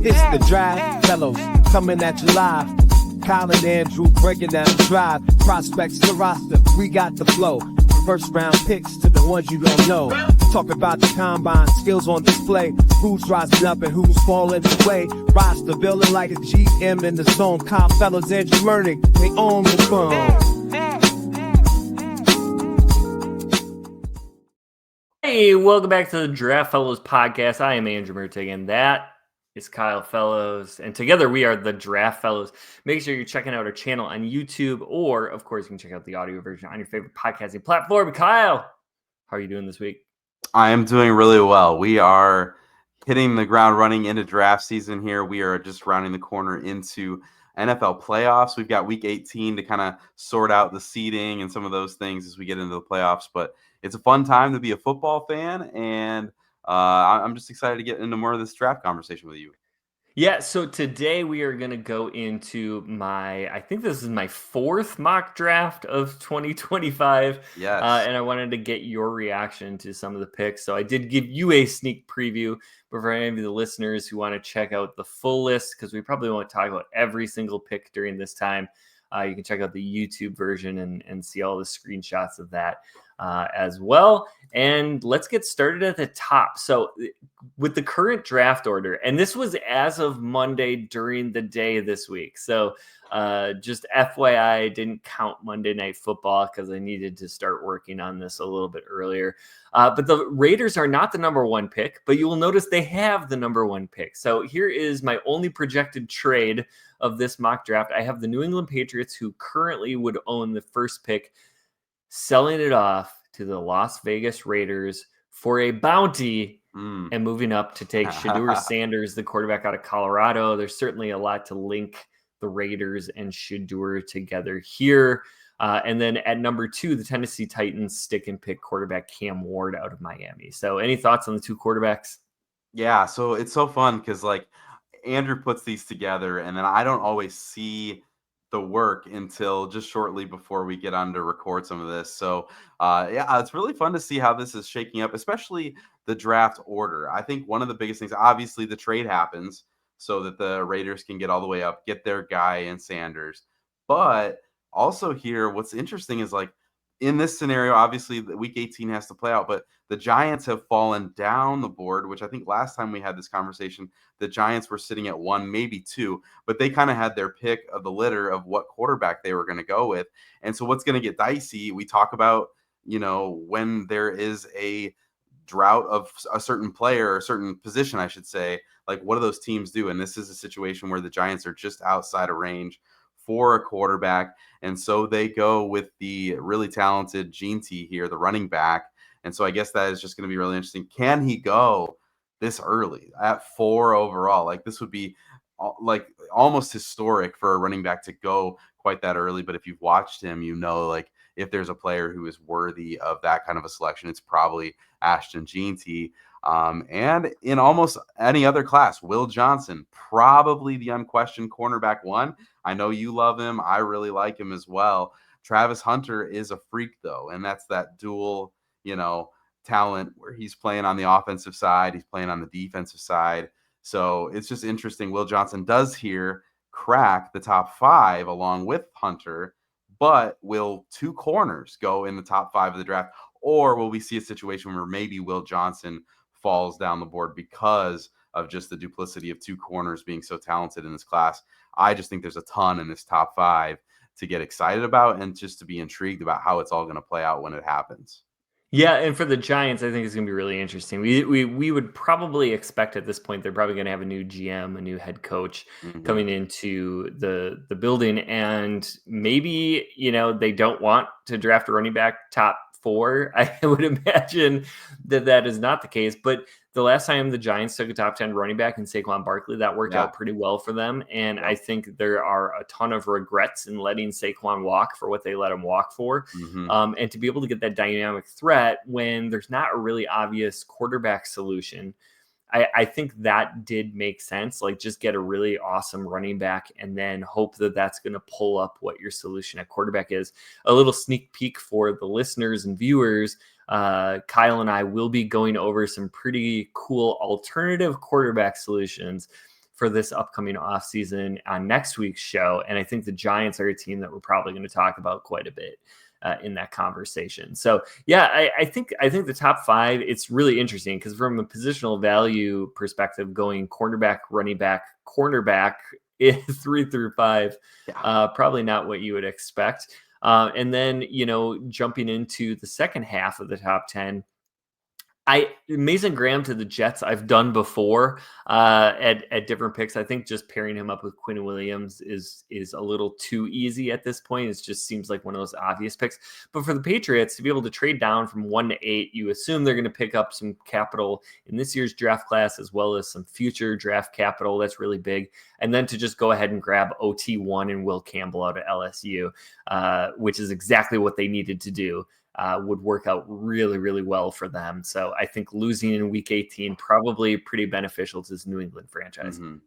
It's the Draft Fellows coming at you live. Kyle and Andrew breaking down the drive. Prospects to roster, we got the flow. First round picks to the ones you don't know. Talk about the combine, skills on display. Who's rising up and who's falling away. Roster building like a GM in the zone. Kyle, Fellows, Andrew Mertig, they own the phone. Hey, welcome back to the Draft Fellows podcast. I am Andrew Mertig, and that is Kyle Fellows. And together we are the Draft Fellows. Make sure you're checking out our channel on YouTube, or, of course, you can check out the audio version on your favorite podcasting platform. Kyle, how are you doing this week? I am doing really well. We are hitting the ground running into draft season here. We are just rounding the corner into NFL playoffs. We've got week 18 to kind of sort out the seeding and some of those things as we get into the playoffs. But it's a fun time to be a football fan, and I'm just excited to get into more of this draft conversation with you. Yeah, so today we are going to go into I think this is my fourth mock draft of 2025. Yes. And I wanted to get your reaction to some of the picks. So I did give you a sneak preview, but for any of the listeners who want to check out the full list, because we probably won't talk about every single pick during this time, you can check out the YouTube version and see all the screenshots of that as well. And let's get started at the top. So with the current draft order, and this was as of Monday during the day this week. So just FYI, I didn't count Monday Night Football because I needed to start working on this a little bit earlier. But the Raiders are not the number one pick, but you will notice they have the number one pick. So here is my only projected trade of this mock draft. I have the New England Patriots, who currently would own the first pick, selling it off to the Las Vegas Raiders for a bounty and moving up to take Shedeur Sanders, the quarterback out of Colorado. There's certainly a lot to link the Raiders and Shedeur together here. And then at number 2, the Tennessee Titans stick and pick quarterback Cam Ward out of Miami. So any thoughts on the two quarterbacks? Yeah, so it's so fun because like Andrew puts these together, and then I don't always see the work until just shortly before we get on to record some of this. So yeah, it's really fun to see how this is shaking up, especially the draft order. I think one of the biggest things, obviously the trade happens so that the Raiders can get all the way up, get their guy in Sanders. But also here, what's interesting is like in this scenario, obviously the week 18 has to play out, but the Giants have fallen down the board, which I think last time we had this conversation, the Giants were sitting at 1, maybe 2, but they kind of had their pick of the litter of what quarterback they were going to go with. And so what's going to get dicey, we talk about, when there is a drought of a certain player or a certain position, I should say, like what do those teams do? And this is a situation where the Giants are just outside of range for a quarterback. And so they go with the really talented Gene T here, the running back. And so I guess that is just going to be really interesting. Can he go this early at 4 overall? Like this would be like almost historic for a running back to go quite that early. But if you've watched him, like if there's a player who is worthy of that kind of a selection, it's probably Ashton Jeanty. And in almost any other class, Will Johnson, probably the unquestioned cornerback 1. I know you love him. I really like him as well. Travis Hunter is a freak, though, and that's that dual, talent where he's playing on the offensive side, he's playing on the defensive side. So it's just interesting. Will Johnson does here crack the top 5 along with Hunter, but will 2 corners go in the top 5 of the draft? Or will we see a situation where maybe Will Johnson falls down the board because of just the duplicity of 2 corners being so talented in this class? I just think there's a ton in this top 5 to get excited about and just to be intrigued about how it's all going to play out when it happens. Yeah, and for the Giants, I think it's going to be really interesting. We would probably expect at this point they're probably going to have a new GM, a new head coach coming into the building, and maybe they don't want to draft a running back top 4. I would imagine that is not the case, but the last time the Giants took a top 10 running back in Saquon Barkley, that worked out pretty well for them. And I think there are a ton of regrets in letting Saquon walk for what they let him walk for. And to be able to get that dynamic threat when there's not a really obvious quarterback solution, I think that did make sense. Like just get a really awesome running back and then hope that that's going to pull up what your solution at quarterback is. A little sneak peek for the listeners and viewers. Kyle and I will be going over some pretty cool alternative quarterback solutions for this upcoming offseason on next week's show. And I think the Giants are a team that we're probably going to talk about quite a bit in that conversation. So yeah, I think the top 5, it's really interesting because from a positional value perspective, going cornerback, running back, cornerback 3 through 5, probably not what you would expect. And then, jumping into the second half of the top 10, Mason Graham to the Jets I've done before at different picks. I think just pairing him up with Quinn Williams is a little too easy at this point. It just seems like one of those obvious picks. But for the Patriots to be able to trade down from 1 to 8, you assume they're going to pick up some capital in this year's draft class as well as some future draft capital. That's really big. And then to just go ahead and grab OT1 and Will Campbell out of LSU, which is exactly what they needed to do. Would work out really, really well for them. So I think losing in week 18 probably pretty beneficial to this New England franchise. Mm-hmm.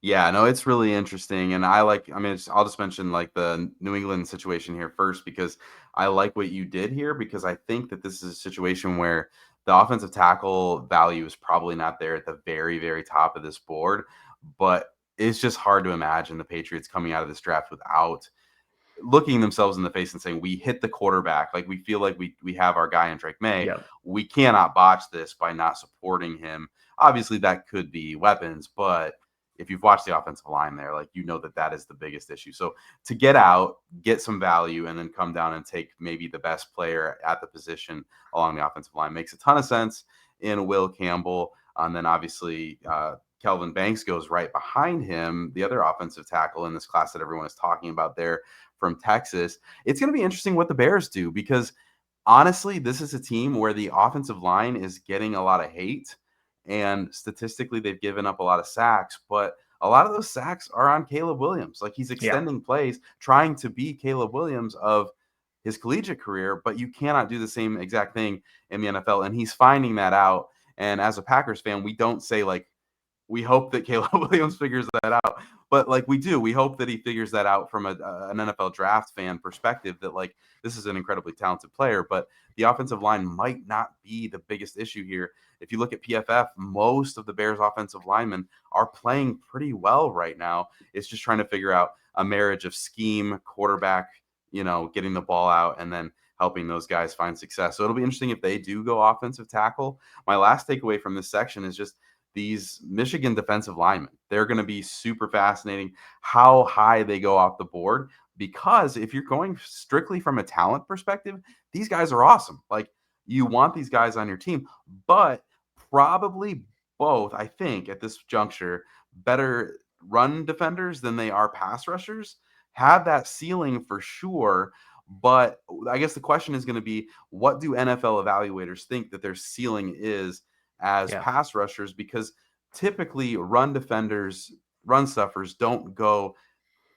Yeah, no, it's really interesting. And I'll just mention like the New England situation here first, because I like what you did here, because I think that this is a situation where the offensive tackle value is probably not there at the very, very top of this board, but it's just hard to imagine the Patriots coming out of this draft without looking themselves in the face and saying, we hit the quarterback. Like, we feel like we have our guy in Drake May. Yep. We cannot botch this by not supporting him. Obviously that could be weapons, but if you've watched the offensive line there, like, that is the biggest issue. So to get out, get some value, and then come down and take maybe the best player at the position along the offensive line makes a ton of sense in Will Campbell. And then obviously Kelvin Banks goes right behind him, the other offensive tackle in this class that everyone is talking about there from Texas. It's going to be interesting what the Bears do, because honestly, this is a team where the offensive line is getting a lot of hate, and statistically they've given up a lot of sacks, but a lot of those sacks are on Caleb Williams. Like, he's extending plays, trying to be Caleb Williams of his collegiate career, but you cannot do the same exact thing in the NFL. And he's finding that out. And as a Packers fan, we don't say like, we hope that Caleb Williams figures that out, but like, we hope that he figures that out from an NFL draft fan perspective, that like, this is an incredibly talented player, but the offensive line might not be the biggest issue here. If you look at PFF, most of the Bears offensive linemen are playing pretty well right now. It's just trying to figure out a marriage of scheme, quarterback, getting the ball out, and then helping those guys find success. So it'll be interesting if they do go offensive tackle. My last takeaway from this section is just these Michigan defensive linemen. They're going to be super fascinating how high they go off the board, because if you're going strictly from a talent perspective, these guys are awesome. Like, you want these guys on your team, but probably both, I think, at this juncture, better run defenders than they are pass rushers, have that ceiling for sure. But I guess the question is going to be, what do NFL evaluators think that their ceiling is as pass rushers? Because typically run defenders, run stuffers don't go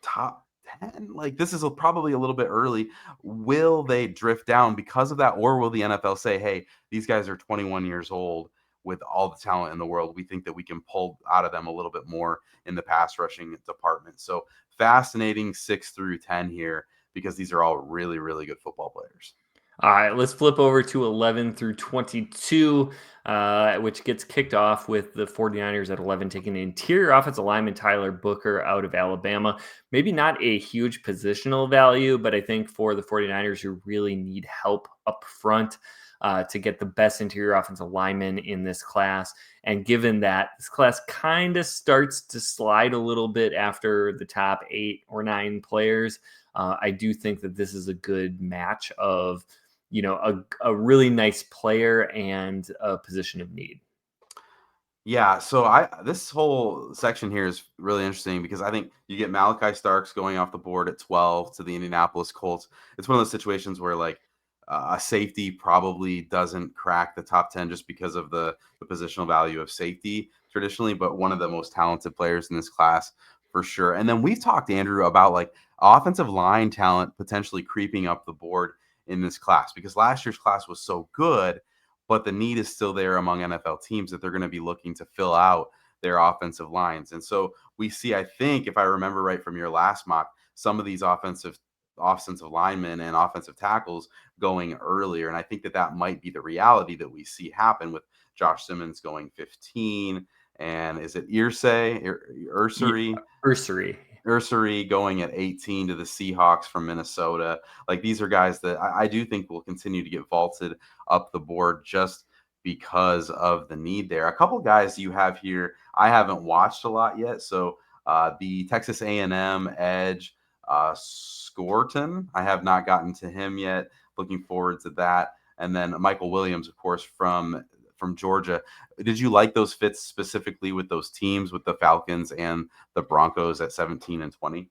top 10. Like, this is probably a little bit early. Will they drift down because of that? Or will the NFL say, hey, these guys are 21 years old with all the talent in the world. We think that we can pull out of them a little bit more in the pass rushing department. So fascinating 6 through 10 here, because these are all really, really good football players. All right, let's flip over to 11 through 22, which gets kicked off with the 49ers at 11 taking interior offensive lineman Tyler Booker out of Alabama. Maybe not a huge positional value, but I think for the 49ers who really need help up front to get the best interior offensive lineman in this class. And given that this class kind of starts to slide a little bit after the top 8 or 9 players, I do think that this is a good match of a really nice player and a position of need. Yeah, so this whole section here is really interesting, because I think you get Malachi Starks going off the board at 12 to the Indianapolis Colts. It's one of those situations where like a safety probably doesn't crack the top 10 just because of the positional value of safety traditionally, but one of the most talented players in this class for sure. And then we've talked, Andrew, about like offensive line talent potentially creeping up the board in this class, because last year's class was so good, but the need is still there among NFL teams that they're going to be looking to fill out their offensive lines. And so we see, I think, if I remember right from your last mock, some of these offensive linemen and offensive tackles going earlier. And I think that might be the reality that we see happen with Josh Simmons going 15 and is it Ursery? Ursery. Ursery going at 18 to the Seahawks from Minnesota. Like, these are guys that I do think will continue to get vaulted up the board just because of the need there. A couple guys you have here I haven't watched a lot yet. So the Texas A&M edge, Scorton, I have not gotten to him yet. Looking forward to that. And then Michael Williams, of course, from Georgia. Did you like those fits specifically with those teams, with the Falcons and the Broncos at 17 and 20?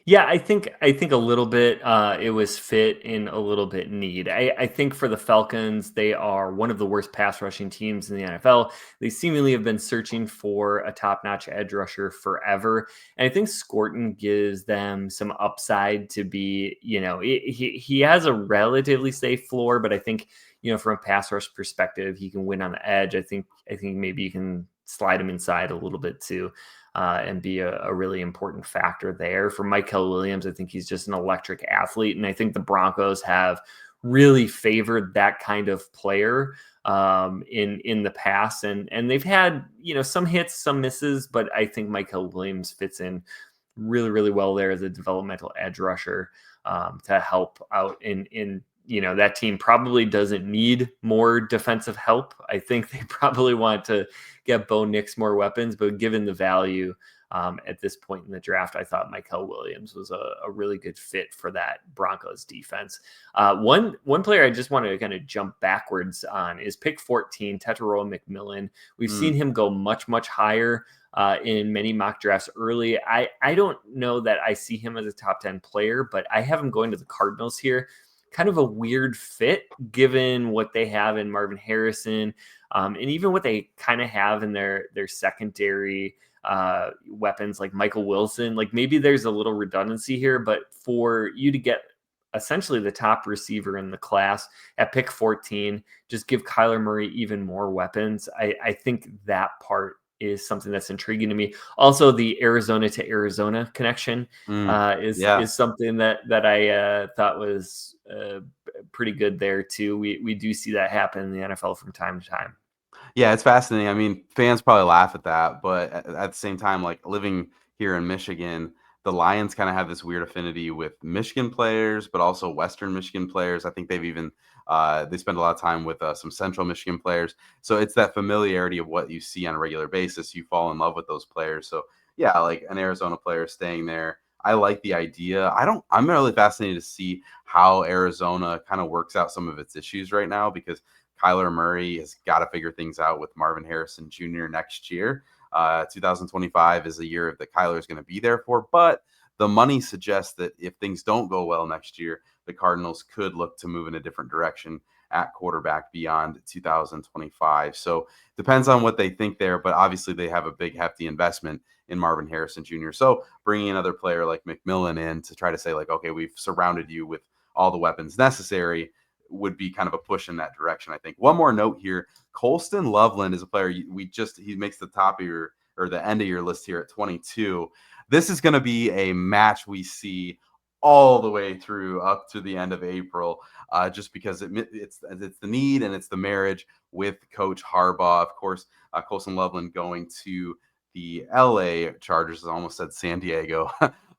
Yeah, I think a little bit it was fit in a little bit need. I think for the Falcons, they are one of the worst pass rushing teams in the NFL. They seemingly have been searching for a top-notch edge rusher forever. And I think Scorton gives them some upside to be, he has a relatively safe floor, but I think, from a pass rush perspective, he can win on the edge. I think maybe you can slide him inside a little bit too. And be a really important factor there. For Michael Williams, I think he's just an electric athlete. And I think the Broncos have really favored that kind of player in the past. And they've had, some hits, some misses, but I think Michael Williams fits in really, really well there as a developmental edge rusher to help out in that team probably doesn't need more defensive help. I think they probably want to get Bo Nix more weapons, but given the value at this point in the draft, I thought Michael Williams was a really good fit for that Broncos defense. One player I just want to kind of jump backwards on is pick 14, Tetairoa McMillan. We've seen him go much, much higher in many mock drafts early. I don't know that I see him as a top 10 player, but I have him going to the Cardinals here. Kind of a weird fit given what they have in Marvin Harrison and even what they kind of have in their secondary weapons like Michael Wilson. Like, maybe there's a little redundancy here, but for you to get essentially the top receiver in the class at pick 14, just give Kyler Murray even more weapons. I think that part is something that's intriguing to me. Also, the Arizona to Arizona connection is something that I thought was pretty good there too. We do see that happen in the NFL from time to time. Yeah, it's fascinating. I mean, fans probably laugh at that, but at the same time, like, living here in Michigan, the Lions kind of have this weird affinity with Michigan players, but also Western Michigan players. I think they've even they spend a lot of time with some Central Michigan players. So it's that familiarity of what you see on a regular basis. You fall in love with those players. So yeah, like an Arizona player staying there. I like the idea. I'm really fascinated to see how Arizona kind of works out some of its issues right now, because Kyler Murray has got to figure things out with Marvin Harrison Jr. next year. 2025 is a year that Kyler is going to be there for, but the money suggests that if things don't go well next year, the Cardinals could look to move in a different direction at quarterback beyond 2025. So depends on what they think there, but obviously they have a big hefty investment in Marvin Harrison Jr. So bringing another player like McMillan in to try to say, like, okay, we've surrounded you with all the weapons necessary would be kind of a push in that direction, I think. One more note here. Colston Loveland is a player he makes the top of your, or the end of your list here at 22. This is going to be a match we see all the way through up to the end of April, just because it's the need and it's the marriage with Coach Harbaugh. Of course, Colston Loveland going to the LA Chargers. I almost said San Diego.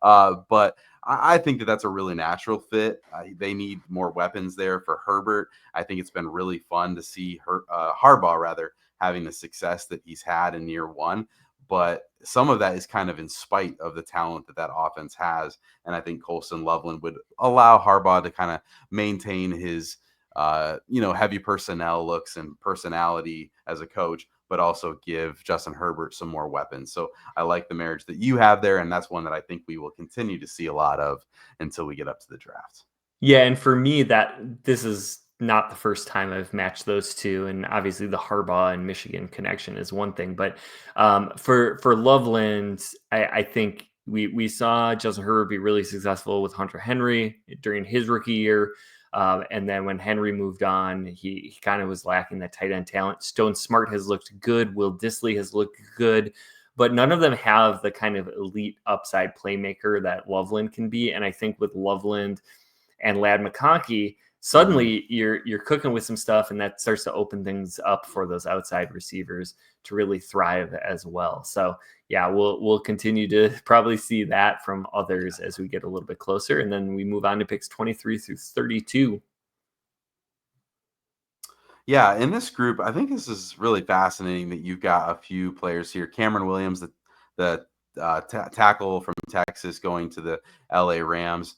But I think that that's a really natural fit. They need more weapons there for Herbert. I think it's been really fun to see Harbaugh having the success that he's had in year one. But some of that is kind of in spite of the talent that offense has. And I think Colston Loveland would allow Harbaugh to kind of maintain his, heavy personnel looks and personality as a coach, but also give Justin Herbert some more weapons. So I like the marriage that you have there, and that's one that I think we will continue to see a lot of until we get up to the draft. Yeah, and for me, this is not the first time I've matched those two, and obviously the Harbaugh and Michigan connection is one thing, but for Loveland, I think we saw Justin Herbert be really successful with Hunter Henry during his rookie year. And then when Henry moved on, he kind of was lacking that tight end talent. Stone Smart has looked good. Will Dissly has looked good, but none of them have the kind of elite upside playmaker that Loveland can be. And I think with Loveland and Ladd McConkey, suddenly you're cooking with some stuff, and that starts to open things up for those outside receivers to really thrive as well. So yeah, we'll continue to probably see that from others as we get a little bit closer, and then we move on to picks 23 through 32. Yeah, in this group, I think this is really fascinating that you've got a few players here. Cameron Williams, the tackle from Texas, going to the LA Rams.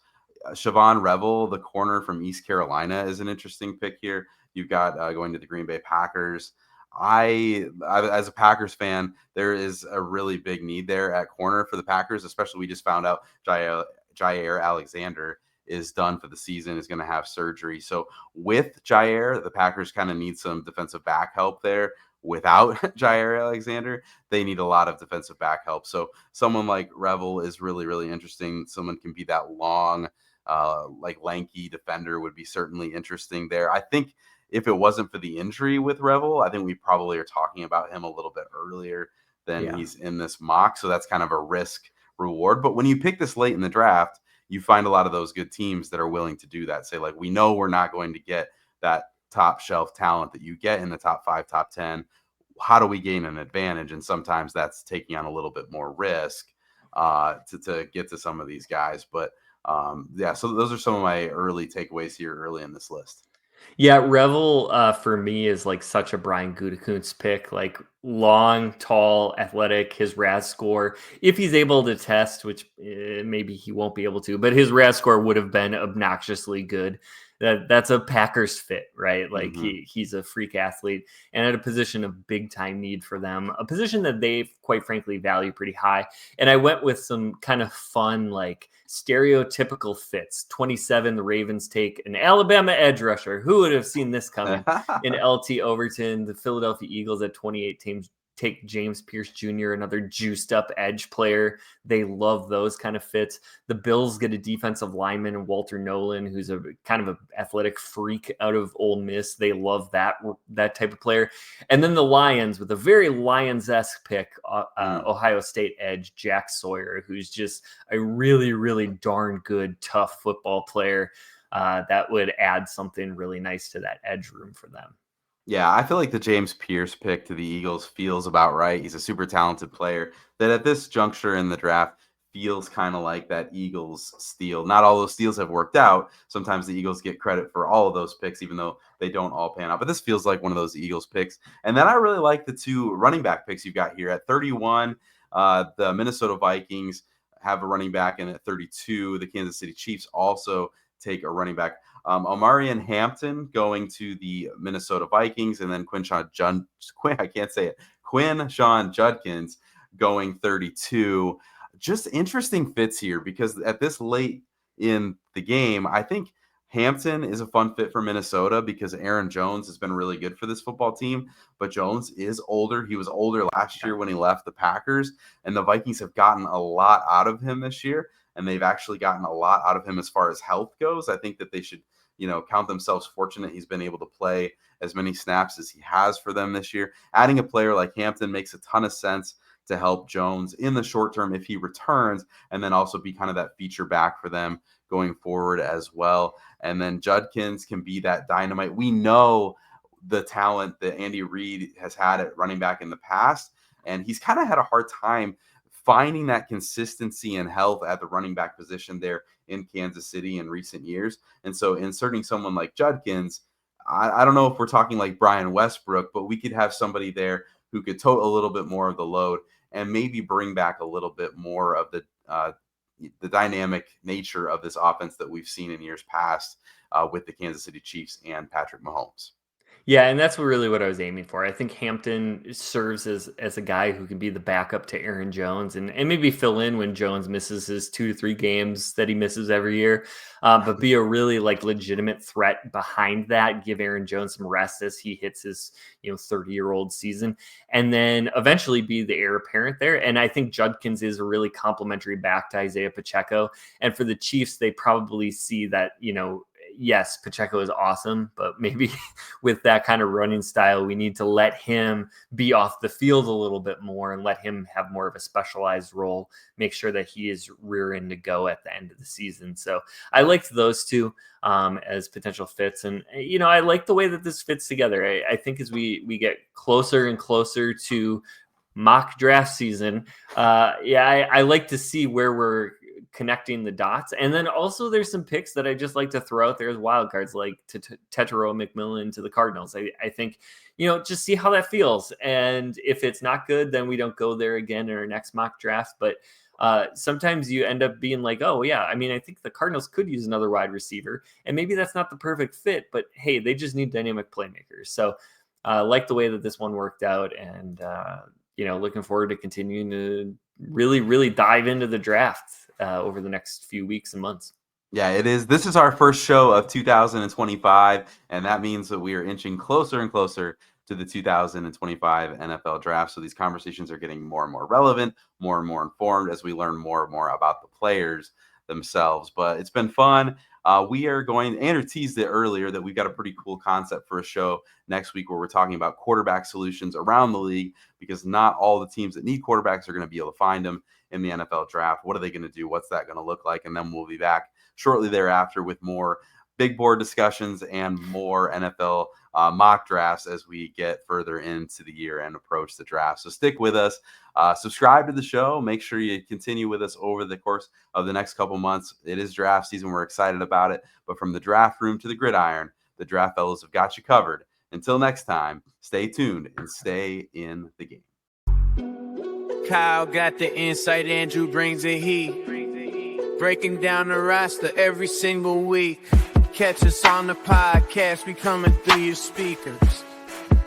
Siobhan Revel, the corner from East Carolina, is an interesting pick here. You've got going to the Green Bay Packers. As a Packers fan, there is a really big need there at corner for the Packers, especially we just found out Jair Alexander is done for the season, is going to have surgery. So with Jair, the Packers kind of need some defensive back help there. Without Jair Alexander, they need a lot of defensive back help. So someone like Revel is really, really interesting. Someone can be that long, like lanky defender would be certainly interesting there. I think if it wasn't for the injury with Revel, I think we probably are talking about him a little bit earlier than he's in this mock. So that's kind of a risk reward. But when you pick this late in the draft, you find a lot of those good teams that are willing to do that. Say, like, we know we're not going to get that top shelf talent that you get in the top 5, top 10. How do we gain an advantage? And sometimes that's taking on a little bit more risk to get to some of these guys. But yeah, so those are some of my early takeaways here early in this list. Yeah, Revel for me is like such a Brian Gutekunst pick, like long, tall, athletic. His RAS score, if he's able to test, which maybe he won't be able to, but his RAS score would have been obnoxiously good. That's a Packers fit, right? Like he's a freak athlete and at a position of big time need for them, a position that they quite frankly value pretty high. And I went with some kind of fun, like stereotypical fits. 27, the Ravens take an Alabama edge rusher. Who would have seen this coming? In LT Overton, the Philadelphia Eagles at 28 teams take James Pierce Jr., another juiced up edge player. They love those kind of fits. The Bills get a defensive lineman in Walter Nolan, who's a kind of an athletic freak out of Ole Miss. They love that type of player. And then the Lions with a very Lions-esque pick, Ohio State edge Jack Sawyer, who's just a really, really darn good, tough football player that would add something really nice to that edge room for them. Yeah, I feel like the James Pierce pick to the Eagles feels about right. He's a super talented player that at this juncture in the draft feels kind of like that Eagles steal. Not all those steals have worked out. Sometimes the Eagles get credit for all of those picks, even though they don't all pan out. But this feels like one of those Eagles picks. And then I really like the two running back picks you've got here. At 31, the Minnesota Vikings have a running back, and at 32, the Kansas City Chiefs also take a running back. Omarion Hampton going to the Minnesota Vikings, and then Quinshon Judkins going 32. Just interesting fits here because at this late in the game, I think Hampton is a fun fit for Minnesota because Aaron Jones has been really good for this football team, but Jones is older. He was older last year when he left the Packers, and the Vikings have gotten a lot out of him this year, and they've actually gotten a lot out of him as far as health goes. I think that they should count themselves fortunate he's been able to play as many snaps as he has for them this year. Adding a player like Hampton makes a ton of sense to help Jones in the short term if he returns, and then also be kind of that feature back for them going forward as well. And then Judkins can be that dynamite. We know the talent that Andy Reid has had at running back in the past, and he's kind of had a hard time finding that consistency and health at the running back position there in Kansas City in recent years. And so inserting someone like Judkins, I don't know if we're talking like Brian Westbrook, but we could have somebody there who could tote a little bit more of the load and maybe bring back a little bit more of the dynamic nature of this offense that we've seen in years past with the Kansas City Chiefs and Patrick Mahomes. Yeah, and that's really what I was aiming for. I think Hampton serves as a guy who can be the backup to Aaron Jones and maybe fill in when Jones misses his 2 to 3 games that he misses every year, but be a really legitimate threat behind that. Give Aaron Jones some rest as he hits his 30-year-old season, and then eventually be the heir apparent there. And I think Judkins is a really complimentary back to Isaiah Pacheco. And for the Chiefs, they probably see that yes, Pacheco is awesome, but maybe with that kind of running style, we need to let him be off the field a little bit more and let him have more of a specialized role, make sure that he is rearing to go at the end of the season. So I liked those two as potential fits. And, I like the way that this fits together. I think as we get closer and closer to mock draft season, I like to see where we're connecting the dots. And then also there's some picks that I just like to throw out there as wild cards, like Tetero McMillan to the Cardinals. I think, just see how that feels. And if it's not good, then we don't go there again in our next mock draft. But sometimes you end up being like, oh yeah, I think the Cardinals could use another wide receiver, and maybe that's not the perfect fit, but hey, they just need dynamic playmakers. So like the way that this one worked out, and looking forward to continuing to really, really dive into the draft over the next few weeks and months. Yeah, it is. This is our first show of 2025, and that means that we are inching closer and closer to the 2025 NFL draft. So these conversations are getting more and more relevant, more and more informed as we learn more and more about the players themselves. But it's been fun. Andrew teased it earlier that we've got a pretty cool concept for a show next week where we're talking about quarterback solutions around the league, because not all the teams that need quarterbacks are going to be able to find them in the NFL draft. What are they going to do? What's that going to look like? And then we'll be back shortly thereafter with more big board discussions and more NFL mock drafts as we get further into the year and approach the draft. So stick with us. Subscribe to the show. Make sure you continue with us over the course of the next couple months. It is draft season. We're excited about it. But from the draft room to the gridiron, the Draft Fellows have got you covered. Until next time, stay tuned and stay in the game. Kyle got the insight, Andrew brings the heat. Breaking down the roster every single week. Catch us on the podcast, we coming through your speakers.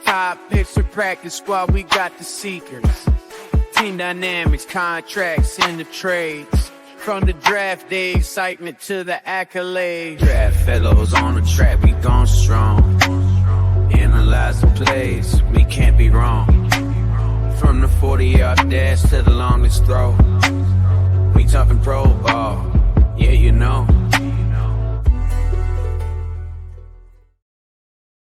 Top picks for practice squad, we got the seekers. Team dynamics, contracts, and the trades. From the draft day excitement to the accolades. Draft fellows on the track, we gone strong. Analyze the plays, we can't be wrong. From the 40-yard dash to the longest throw. We talking pro ball.